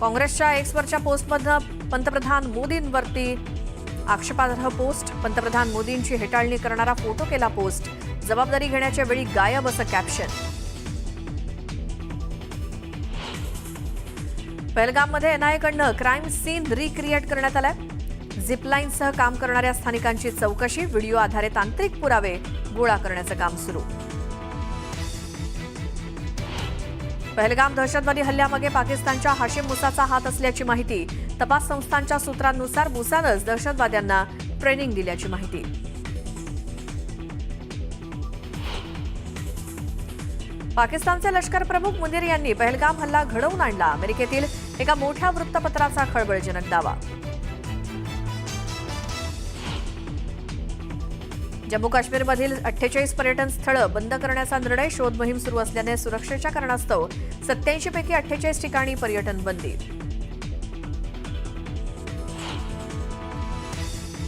काँग्रेसच्या एक्सवरच्या पोस्टमधनं पंतप्रधान मोदींवरती आक्षेपार्ह पोस्ट, पंतप्रधान मोदींची हेटाळणी करणारा फोटो केला पोस्ट, जबाबदारी घेण्याच्या वेळी गायब असं कॅप्शन. पहलगाममध्ये एनआयएकडनं क्राईम सीन रिक्रिएट करण्यात आलाय. झिपलाईनसह काम करणाऱ्या स्थानिकांची चौकशी, व्हिडिओ आधारे तांत्रिक पुरावे गोळा करण्याचं काम सुरू. पहलगाम दहशतवादी हल्ल्यामागे पाकिस्तानच्या हाशिम मुसाचा हात असल्याची माहिती. तपास संस्थांच्या सूत्रांनुसार मुसानंच दहशतवाद्यांना ट्रेनिंग दिल्याची माहिती. पाकिस्तानचे लष्कर प्रमुख मुनीर यांनी पहलगाम हल्ला घडवून आणला. अमेरिकेतील एका मोठ्या वृत्तपत्राचा खळबळजनक दावा. जम्मू काश्मीरमधील 48 पर्यटन स्थळं बंद करण्याचा निर्णय. शोध मोहीम सुरू असल्याने सुरक्षेच्या कारणास्तव 87 पैकी 48 ठिकाणी पर्यटन बंदी.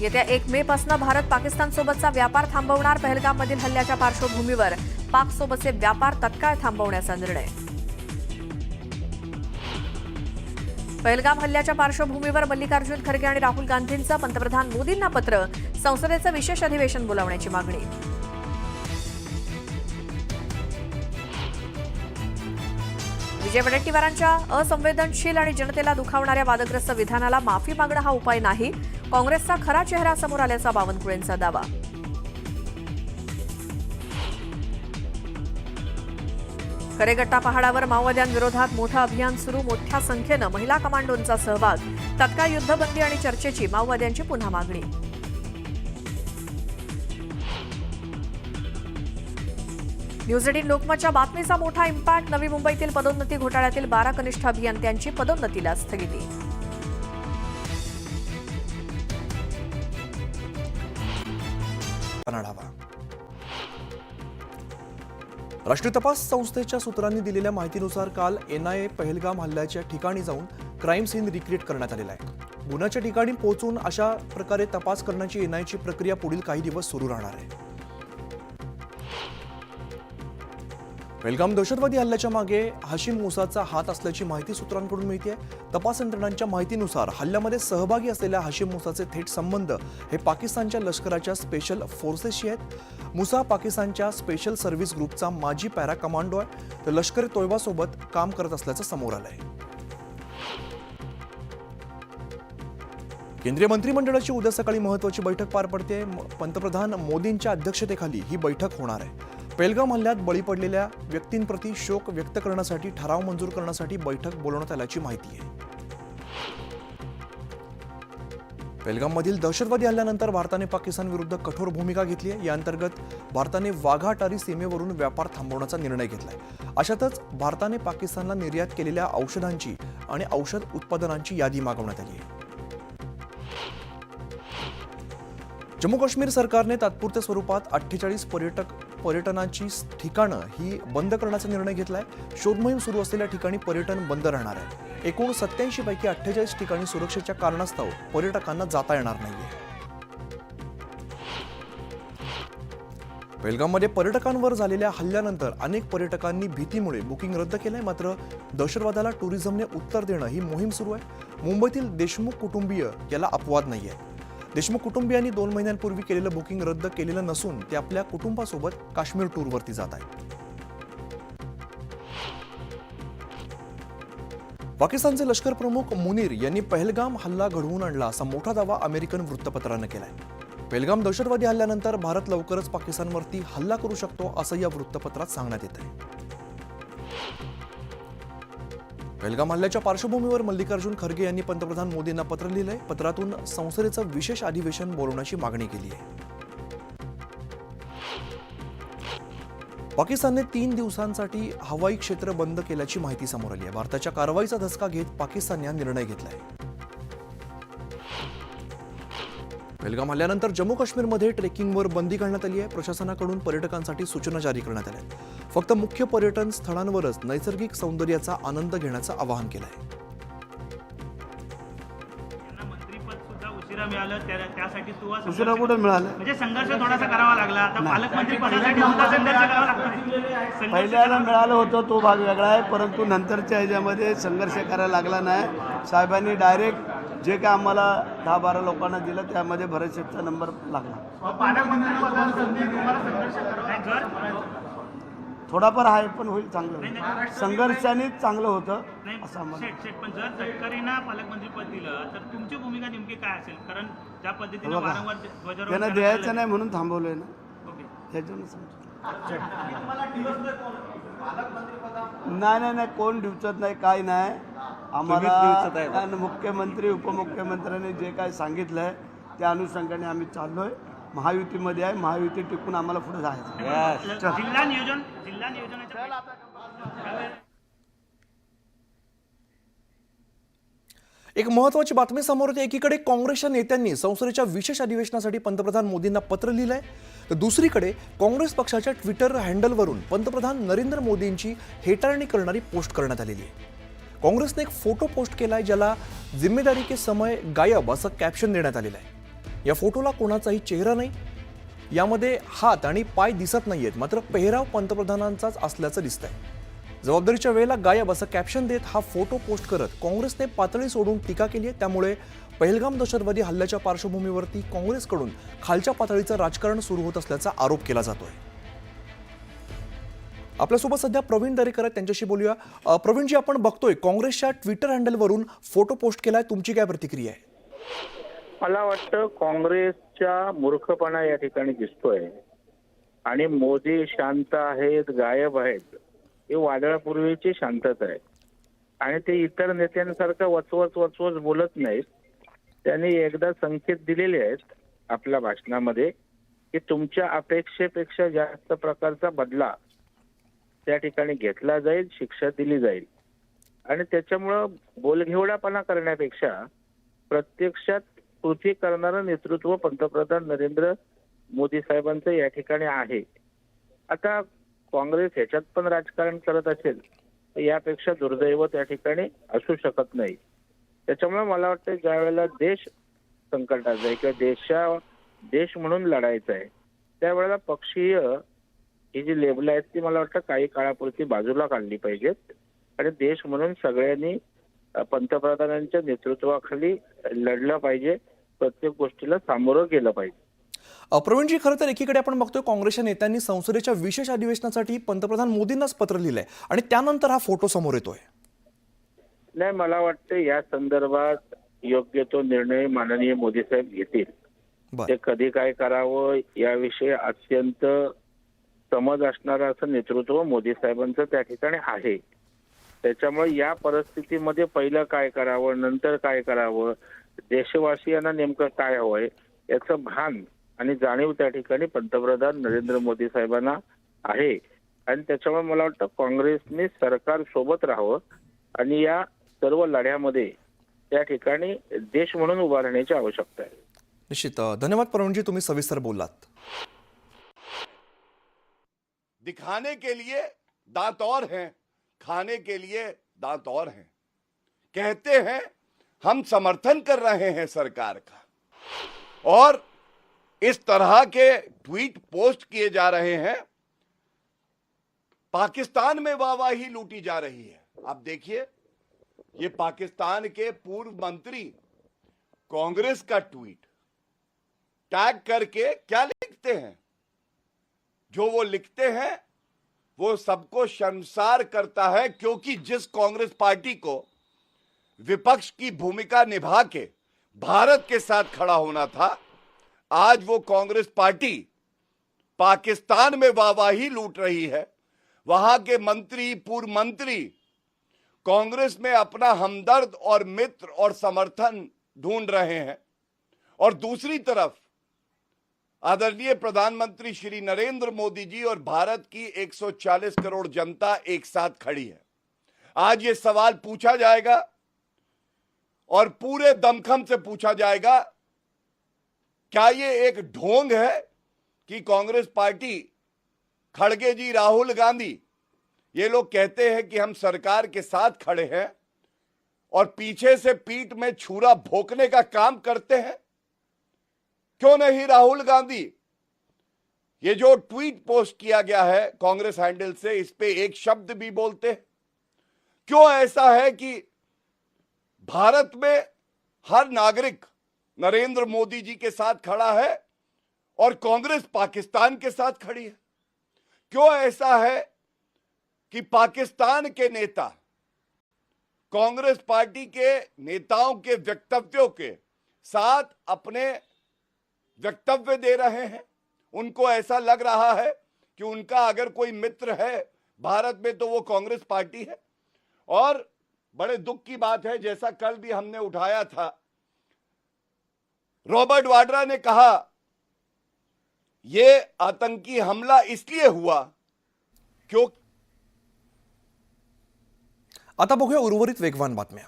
येत्या 1 मे पासून भारत पाकिस्तानसोबतचा व्यापार थांबवणार. पहलगाममधील हल्ल्याच्या पार्श्वभूमीवर पाकसोबतचे व्यापार तत्काळ थांबवण्याचा निर्णय. पहलगाम हल्ल्याच्या पार्श्वभूमीवर मल्लिकार्जुन खरगे आणि राहुल गांधींचं पंतप्रधान मोदींना पत्र. संसदेचं विशेष अधिवेशन बोलावण्याची मागणी. विजय वडेट्टीवारांच्या असंवेदनशील आणि जनतेला दुखावणाऱ्या वादग्रस्त विधानाला माफी मागणं हा उपाय नाही. काँग्रेसचा खरा चेहरा समोर आल्याचा बावनकुळेंचा दावा. करेगट्टा पहाडावर माओवाद्यांविरोधात मोठं अभियान सुरू. मोठ्या संख्येनं महिला कमांडोंचा सहभाग. तत्काळ युद्धबंदी आणि चर्चेची माओवाद्यांची पुन्हा मागणी. न्यूज 18 लोकमतच्या बातमीचा मोठा इम्पॅक्ट. नवी मुंबईतील पदोन्नती घोटाळ्यातील 12 कनिष्ठ अभियंत्यांची पदोन्नतीला स्थगिती. राष्ट्रीय तपास संस्थेच्या सूत्रांनी दिलेल्या माहितीनुसार काल एनआयए पहलगाम हल्ल्याच्या ठिकाणी जाऊन क्राईम सीन रिक्रिएट करण्यात आलेला आहे. गुन्ह्याच्या ठिकाणी पोहोचून अशा प्रकारे तपास करण्याची एनआयएची प्रक्रिया पुढील काही दिवस सुरू राहणार आहे. पहलगाम दहशतवादी हल्ल्याच्या मागे हाशिम मुसाचा हात असल्याची माहिती सूत्रांकडून मिळते. तपास यंत्रणांच्या माहितीनुसार हल्ल्यामध्ये सहभागी असलेल्या हाशिम मुसाचे थेट संबंध हे पाकिस्तानच्या लष्कराच्या स्पेशल फोर्सेसशी आहेत. मुसा पाकिस्तानच्या स्पेशल सर्व्हिस ग्रुपचा माजी पॅरा कमांडो आहे. तर लष्कर तोयबासोबत काम करत असल्याचं समोर आलंय. केंद्रीय मंत्रिमंडळाची उद्या सकाळी महत्त्वाची बैठक पार पडते. पंतप्रधान मोदींच्या अध्यक्षतेखाली ही बैठक होणार आहे. पहलगाम हल्ल्यात बळी पडलेल्या व्यक्तींप्रती शोक व्यक्त करण्यासाठी ठराव मंजूर करण्यासाठी बैठक बोलवण्यात आल्याची माहिती आहे. पहलगाममधील दहशतवादी हल्ल्यानंतर भारताने पाकिस्तान विरुद्ध कठोर भूमिका घेतली आहे. या अंतर्गत भारताने वाघा अटारी सीमेवरून व्यापार थांबवण्याचा निर्णय घेतलाय. अशातच भारताने पाकिस्तानला निर्यात केलेल्या औषधांची आणि औषध उत्पादनांची यादी मागवण्यात आली आहे. जम्मू काश्मीर सरकारने तात्पुरत्या स्वरूपात 48 पर्यटनाची ठिकाणं ही बंद करण्याचा निर्णय घेतलाय. शोध मोहीम सुरू असलेल्या ठिकाणी पर्यटन बंद राहणार आहे. एकूण 87 पैकी 48 ठिकाणी सुरक्षेच्या कारणास्तव पर्यटकांना जाता येणार नाहीये. पहलगाममध्ये पर्यटकांवर झालेल्या हल्ल्यानंतर अनेक पर्यटकांनी भीतीमुळे बुकिंग रद्द केलंय. मात्र दहशतवादाला टुरिझमने उत्तर देणं ही मोहीम सुरू आहे. मुंबईतील देशमुख कुटुंबीय याला अपवाद नाहीये. देशमुख कुटुंबियांनी 2 महिन्यांपूर्वी केलेलं बुकिंग रद्द केलेलं नसून ते आपल्या कुटुंबासोबत काश्मीर टूरवरती जात आहेत. पाकिस्तानचे लष्कर प्रमुख मुनीर यांनी पहलगाम हल्ला घडवून आणला असा मोठा दावा अमेरिकन वृत्तपत्रानं केलाय. पहलगाम दहशतवादी हल्ल्यानंतर भारत लवकरच पाकिस्तानवरती हल्ला करू शकतो असं या वृत्तपत्रात सांगण्यात येत आहे. पहलगाम हल्ल्याच्या पार्श्वभूमीवर मल्लिकार्जुन खरगे यांनी पंतप्रधान मोदींना पत्र लिहिलंय. पत्रातून संसदेचं विशेष अधिवेशन बोलवण्याची मागणी केली आहे. पाकिस्तानने 3 दिवसांसाठी हवाई क्षेत्र बंद केल्याची माहिती समोर आली आहे. भारताच्या कारवाईचा धसका घेत पाकिस्तानने हा निर्णय घेतलाय. पहलगाम हल्ल्यानंतर जम्मू काश्मीरमध्ये ट्रेकिंगवर बंदी घालण्यात आली आहे. प्रशासनाकडून पर्यटकांसाठी सूचना जारी करण्यात आल्या आहेत. फक्त मुख्य पर्यटन स्थळांवरच नैसर्गिक सौंदर्याचा आनंद घेण्याचं आवाहन केलं आहे. उशिरा मिळालं त्यासाठी तू आज उशिरा कुठे मिळालं? म्हणजे संघर्ष थोडासा करावा लागला. आता पालकमंत्री पदासाठी सुद्धा संघर्ष करावा लागतो. पहिल्याला मिळालं होतं तो भाग वेगळा आहे, परंतु नंतरच्या ह्याच्यामध्ये संघर्ष करायला लागला नाही. साहेबांनी डायरेक्ट जे काय आम्हाला 10-12 लोकांना दिलं त्यामध्ये भरत शेठचा नंबर लागला. पालकमंत्री पदासाठी तुम्हाला संघर्ष करावा थोडाफार आहे, पण होईल चांगलं. संघर्षाने चांगलं होतं असं आम्हाला. शेठ पण जर तटकरेंना पालकमंत्री पद दिलं तर तुमची भूमिका नेमकी काय असेल? कारण ज्या पद्धतीने वारंवार ध्वजारोहण त्यांना करण्यात द्यायचं आलं- नाही म्हणून थांबवलंय ना, ओके. त्याच्यानं समजा. नाही कोण डिवचत नाही, काय नाही. आम्हाला आणि मुख्यमंत्री उपमुख्यमंत्र्यांनी जे काय सांगितलंय त्या अनुषंगाने आम्ही चाललोय. महायुतीमध्ये आहे, महायुती टिकून आम्हाला पुढे जायचं. जिल्हा नियोजनाच्या एक महत्त्वाची बातमी समोर येते. एकीकडे काँग्रेसच्या नेत्यांनी संसदेच्या विशेष अधिवेशनासाठी पंतप्रधान मोदींना पत्र लिहिलंय, तर दुसरीकडे काँग्रेस पक्षाच्या ट्विटर हँडलवरून पंतप्रधान नरेंद्र मोदींची हेटाळणी करणारी पोस्ट करण्यात आलेली आहे. काँग्रेसने एक फोटो पोस्ट केलाय ज्याला जिम्मेदारी के समय गायब असं कॅप्शन देण्यात आलेलं आहे. या फोटोला कोणाचाही चेहरा नाही, यामध्ये हात आणि पाय दिसत नाहीयेत, मात्र पेहराव पंतप्रधानांचाच असल्याचं दिसतंय. जबाबदारीच्या वेळेला गायब असं कॅप्शन देत हा फोटो पोस्ट करत काँग्रेसने पातळी सोडून टीका केली आहे. त्यामुळे पहलगाम दहशतवादी हल्ल्याच्या पार्श्वभूमीवरती काँग्रेसकडून खालच्या पातळीचं राजकारण सुरू होत असल्याचा आरोप केला जातोय. आपल्यासोबत सध्या प्रवीण दरेकर आहेत, त्यांच्याशी बोलूया. प्रवीणजी, आपण बघतोय काँग्रेसच्या ट्विटर हँडलवरून फोटो पोस्ट केलाय, तुमची काय प्रतिक्रिया आहे? मला वाटतं काँग्रेसचा मूर्खपणा या ठिकाणी दिसतोय आणि मोदी शांत आहेत, गायब आहेत, हे वादळापूर्वीची शांतता आहे. आणि ते इतर नेत्यांसारखं वचवच बोलत नाहीत. त्यांनी एकदा संकेत दिलेले आहेत आपल्या भाषणामध्ये की तुमच्या अपेक्षेपेक्षा जास्त प्रकारचा बदला त्या ठिकाणी घेतला जाईल, शिक्षा दिली जाईल. आणि त्याच्यामुळं बोलघेवडापणा करण्यापेक्षा प्रत्यक्षात कृती करणारं नेतृत्व पंतप्रधान नरेंद्र मोदी साहेबांचं या ठिकाणी आहे. आता काँग्रेस ह्याच्यात पण राजकारण करत असेल तर यापेक्षा दुर्दैव त्या ठिकाणी असू शकत नाही. त्याच्यामुळे मला वाटतं ज्या वेळेला देश संकटाचा आहे किंवा देश म्हणून लढायचा आहे त्यावेळेला पक्षीय ही जी लेबल आहेत ती मला वाटतं काही काळापुरती बाजूला काढली पाहिजेत आणि देश म्हणून सगळ्यांनी पंतप्रधानांच्या नेतृत्वाखाली लढलं पाहिजे. प्रत्येक गोष्टीला सामोरं गेलं पाहिजे. प्रवीणजी, खरं तर एकीकडे आपण बघतोय काँग्रेसच्या नेत्यांनी संसदेच्या विशेष अधिवेशनासाठी पंतप्रधान मोदींनाच पत्र लिहिलंय आणि त्यानंतर हा फोटो समोर येतोय. नाही, मला वाटतं या संदर्भात योग्य तो निर्णय माननीय मोदी साहेब घेतील. ते कधी काय करावं याविषयी अत्यंत समज असणारं असं नेतृत्व मोदी साहेबांचं त्या ठिकाणी आहे. त्याच्यामुळे या परिस्थितीमध्ये पहिलं काय करावं, नंतर काय करावं, देशवासियांना नेमकं काय हवंय याचं भान आणि जाणीव त्या ठिकाणी पंतप्रधान नरेंद्र मोदी साहेबांना आहे. आणि त्याच्यामुळे मला वाटतं काँग्रेसने सरकार सोबत राहावं आणि या सर्व लढ्यामध्ये त्या ठिकाणी देश म्हणून उभा राहण्याची आवश्यकता आहे. निश्चित. धन्यवाद प्रवीणजी, तुम्ही सविस्तर बोललात. दिखाने के लिए दांत और हैं, खाने के लिए दांत और हैं. कहते हैं हम समर्थन कर रहे हैं सरकार का और इस तरह के ट्वीट पोस्ट किए जा रहे हैं. पाकिस्तान में वाहवाही लूटी जा रही है. आप देखिए, ये पाकिस्तान के पूर्व मंत्री कांग्रेस का ट्वीट टैग करके क्या लिखते हैं. जो वो लिखते हैं वो सबको शर्मसार करता है, क्योंकि जिस कांग्रेस पार्टी को विपक्ष की भूमिका निभा के भारत के साथ खड़ा होना था, आज वो कांग्रेस पार्टी पाकिस्तान में वाहवाही लूट रही है. वहां के मंत्री, पूर्व मंत्री कांग्रेस में अपना हमदर्द और मित्र और समर्थन ढूंढ रहे हैं और दूसरी तरफ आदरणीय प्रधानमंत्री श्री नरेंद्र मोदी जी और भारत की 140 करोड़ जनता एक साथ खड़ी है. आज ये सवाल पूछा जाएगा और पूरे दमखम से पूछा जाएगा, क्या ये एक ढोंग है कि कांग्रेस पार्टी, खड़गे जी, राहुल गांधी, ये लोग कहते हैं कि हम सरकार के साथ खड़े हैं और पीछे से पीठ में छुरा भोंकने का काम करते हैं. क्यों नहीं राहुल गांधी, ये जो ट्वीट पोस्ट किया गया है कांग्रेस हैंडल से, इस पे एक शब्द भी बोलते? क्यों ऐसा है कि भारत में हर नागरिक नरेंद्र मोदी जी के साथ खड़ा है और कांग्रेस पाकिस्तान के साथ खड़ी है? क्यों ऐसा है कि पाकिस्तान के नेता कांग्रेस पार्टी के नेताओं के वक्तव्यों के साथ अपने वक्तव्य दे रहे हैं? उनको ऐसा लग रहा है कि उनका अगर कोई मित्र है भारत में तो वो कांग्रेस पार्टी है। और बड़े दुख की बात है, जैसा कल भी हमने उठाया था, रॉबर्ट वाड्रा ने कहा ये आतंकी हमला इसलिए हुआ क्यों। आता बघूया उर्वरित वेगवान बातम्या।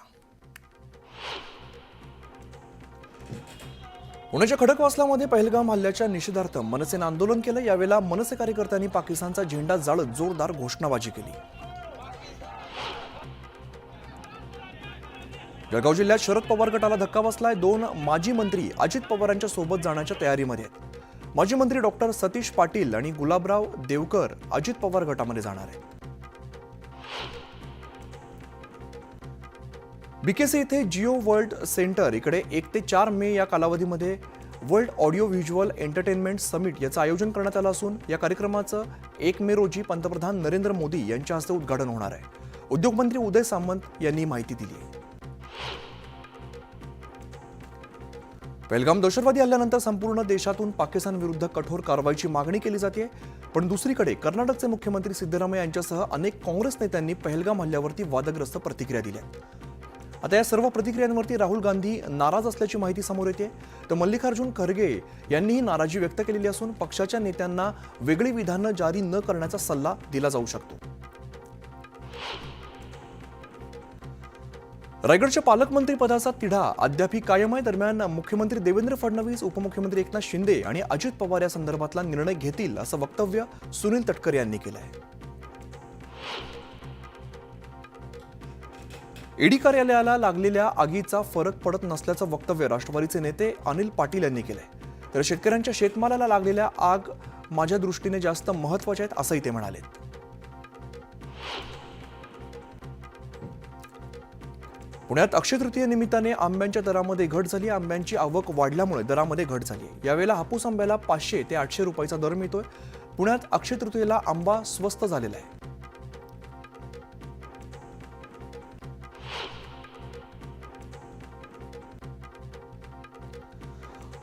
पुण्याच्या खडकवासलामध्ये पहलगाम हल्ल्याच्या निषेधार्थ मनसेनं आंदोलन केलं। यावेळेला मनसे कार्यकर्त्यांनी पाकिस्तानचा झेंडा जाळत जोरदार घोषणाबाजी केली। जळगाव जिल्ह्यात शरद पवार गटाला धक्का बसलाय। 2 माजी मंत्री अजित पवारांच्या सोबत जाण्याच्या तयारीमध्ये आहेत। माजी मंत्री डॉक्टर सतीश पाटील आणि गुलाबराव देवकर अजित पवार गटामध्ये जाणार आहेत। बीकेसी इथे जिओ वर्ल्ड सेंटर इकडे 1 ते 4 मे या कालावधीमध्ये world audio visual entertainment summit याचं आयोजन करण्यात आलं असून या कार्यक्रमाचं 1 मे रोजी पंतप्रधान नरेंद्र मोदी यांच्या हस्ते उद्घाटन होणार आहे। उद्योगमंत्री उदय सामंत यांनी माहिती दिली आहे। पहलगाम दहशतवादी हल्ल्यानंतर संपूर्ण देशातून पाकिस्तान विरुद्ध कठोर कारवाईची मागणी केली जाते, पण दुसरीकडे कर्नाटकचे मुख्यमंत्री सिद्धरामय्या यांच्यासह अनेक काँग्रेस नेत्यांनी पहलगाम हल्ल्यावरती वादग्रस्त प्रतिक्रिया दिल्या। आता या सर्व प्रतिक्रियांवरती राहुल गांधी नाराज असल्याची माहिती समोर येते, तर मल्लिकार्जुन खरगे यांनीही नाराजी व्यक्त केलेली असून पक्षाच्या नेत्यांना वेगळी विधानं जारी न करण्याचा सल्ला दिला जाऊ शकतो। रायगडच्या पालकमंत्री पदाचा तिढा अद्यापही कायम आहे। दरम्यान मुख्यमंत्री देवेंद्र फडणवीस, उपमुख्यमंत्री एकनाथ शिंदे आणि अजित पवार या संदर्भातला निर्णय घेतील असं वक्तव्य सुनील तटकरे यांनी केलं आहे। ईडी कार्यालयाला लागलेल्या आगीचा फरक पडत नसल्याचं वक्तव्य राष्ट्रवादीचे नेते अनिल पाटील यांनी केलंय। तर शेतकऱ्यांच्या शेतमालाला लागलेल्या आग माझ्या दृष्टीने जास्त महत्त्वाच्या आहेत असंही ते म्हणाले। पुण्यात अक्षय तृतीय निमित्ताने आंब्यांच्या दरामध्ये घट झाली। आंब्यांची आवक वाढल्यामुळे दरामध्ये घट झाली। यावेळेला हापूस आंब्याला 500 ते 800 रुपयाचा दर मिळतोय। पुण्यात अक्षय तृतीयेला आंबा स्वस्त झालेला आहे।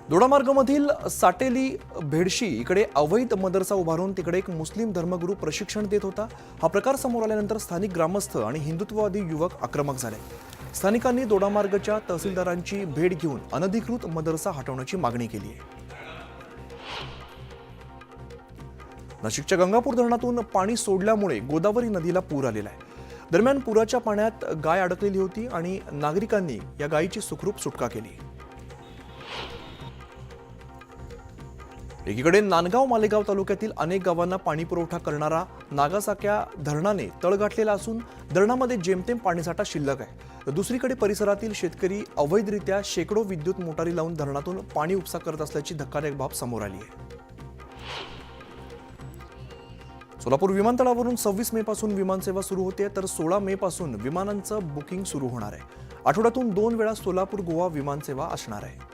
दोडामार्गमधील साटेली भेडशी इकडे अवैध मदरसा उभारून तिकडे एक मुस्लिम धर्मगुरू प्रशिक्षण देत होता। हा प्रकार समोर आल्यानंतर स्थानिक ग्रामस्थ आणि हिंदुत्ववादी युवक आक्रमक झाले। स्थानिकांनी दोडामार्गच्या तहसीलदारांची भेट घेऊन अनधिकृत मदरसा हटवण्याची मागणी केली आहे। नाशिकच्या गंगापूर धरणातून पाणी सोडल्यामुळे गोदावरी नदीला पूर आलेला आहे। दरम्यान पुराच्या पाण्यात गाय अडकलेली होती आणि नागरिकांनी या गायीची सुखरूप सुटका केली। एकीकडे नांदगाव मालेगाव तालुक्यातील अनेक गावांना पाणी पुरवठा करणारा नागासाक्या धरणाने तळ गाठलेला असून धरणामध्ये जेमतेम पाणीसाठा शिल्लक आहे। तर दुसरीकडे परिसरातील शेतकरी अवैधरित्या शेकडो विद्युत मोटारी लावून धरणातून पाणी उपसा करत असल्याची धक्कादायक बाब समोर आली आहे। सोलापूर विमानतळावरून 26 मे पासून विमानसेवा सुरू होते, तर 16 मे पासून विमानांचं बुकिंग सुरू होणार आहे। आठवड्यातून 2 वेळा सोलापूर गोवा विमानसेवा असणार आहे।